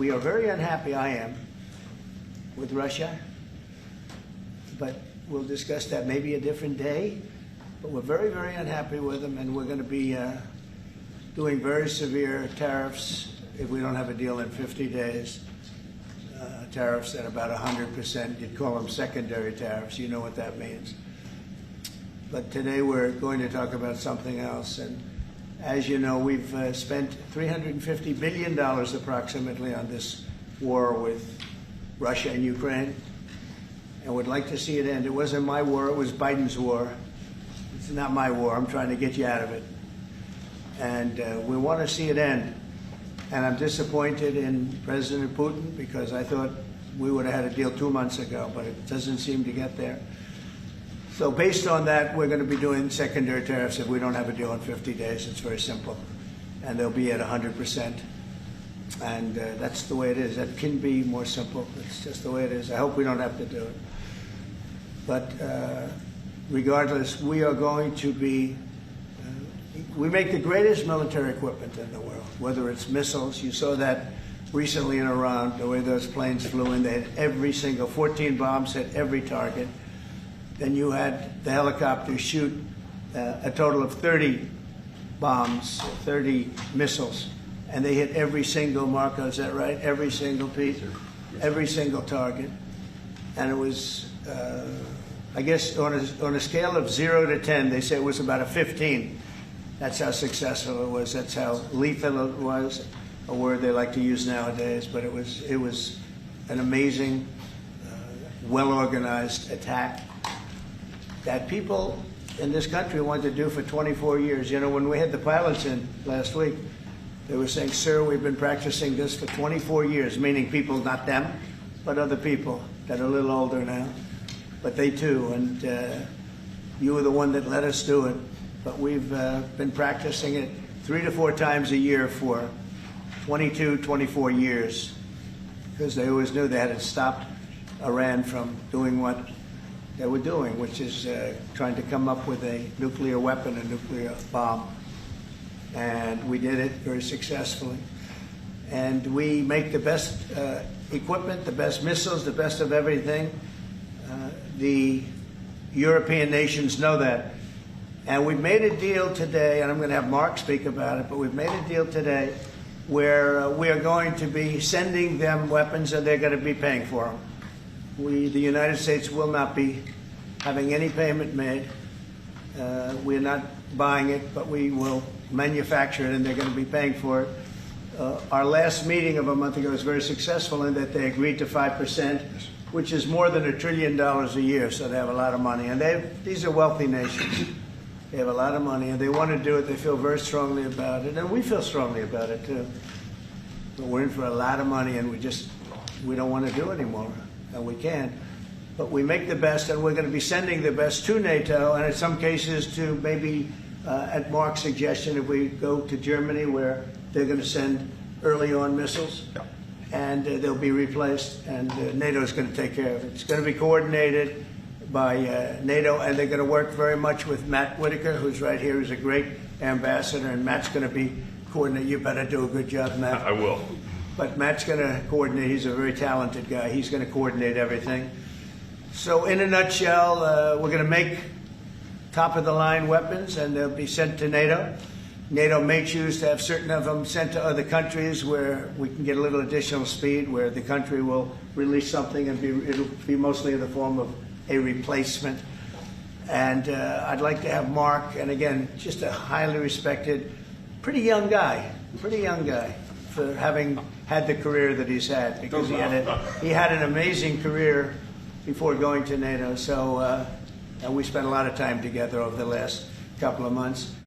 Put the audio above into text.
We are very unhappy, I am, with Russia, but we'll discuss that maybe a different day. But we're very, very unhappy with them, and we're going to be doing very severe tariffs if we don't have a deal in 50 days. Tariffs at about 100%. You'd call them secondary tariffs. You know what that means. But today we're going to talk about something else. And as you know, we've spent $350 billion approximately on this war with Russia and Ukraine, and would like to see it end. It wasn't my war, it was Biden's war. It's not my war. I'm trying to get you out of it. And we want to see it end. And I'm disappointed in President Putin because I thought we would have had a deal 2 months ago, but it doesn't seem to get there. So based on that, we're going to be doing secondary tariffs if we don't have a deal in 50 days. It's very simple. And they'll be at 100%. And that's the way it is. That can be more simple. It's just the way it is. I hope we don't have to do it. But regardless, we are going to be, we make the greatest military equipment in the world, whether it's missiles. You saw that recently in Iran, the way those planes flew in. They had every single, 14 bombs hit every target. Then you had the helicopters shoot a total of 30 bombs, 30 missiles, and they hit every single, Marco, is that right? Every single piece, every single target. And it was, I guess, on a scale of 0 to 10, they say it was about a 15. That's how successful it was. That's how lethal it was, a word they like to use nowadays. But it was an amazing, well-organized attack that people in this country wanted to do for 24 years. You know, when we had the pilots in last week, they were saying, sir, we've been practicing this for 24 years, meaning people, not them, but other people that are a little older now. But they too, and you were the one that let us do it. But we've been practicing it 3 to 4 times a year for 22, 24 years, because they always knew they had to stop Iran from doing what they were doing, which is trying to come up with a nuclear weapon, a nuclear bomb. And we did it very successfully. And we make the best equipment, the best missiles, the best of everything. The European nations know that. And we've made a deal today, and I'm going to have Mark speak about it, but we've made a deal today where we are going to be sending them weapons and they're going to be paying for them. The United States will not be having any payment made. We're not buying it, but we will manufacture it and they're going to be paying for it. Our last meeting of a month ago was very successful in that they agreed to 5%, which is more than $1 trillion a year, so they have a lot of money. And these are wealthy nations. They have a lot of money and they want to do it. They feel very strongly about it, and we feel strongly about it too. But we're in for a lot of money and we don't want to do it anymore. And we can, but we make the best, and we're going to be sending the best to NATO, and in some cases to maybe, at Mark's suggestion, if we go to Germany, where they're going to send early on missiles, and they'll be replaced, and NATO is going to take care of it. It's going to be coordinated by NATO, and they're going to work very much with Matt Whitaker, who's right here, who's a great ambassador, and Matt's going to be coordinated. You better do a good job, Matt. I will. But Matt's going to coordinate. He's a very talented guy. He's going to coordinate everything. So in a nutshell, we're going to make top-of-the-line weapons, and they'll be sent to NATO. NATO may choose to have certain of them sent to other countries where we can get a little additional speed, where the country will release something and it'll be mostly in the form of a replacement. And I'd like to have Mark, and again, just a highly respected, pretty young guy, for having had the career that he's had, because he had an amazing career before going to NATO. So and we spent a lot of time together over the last couple of months.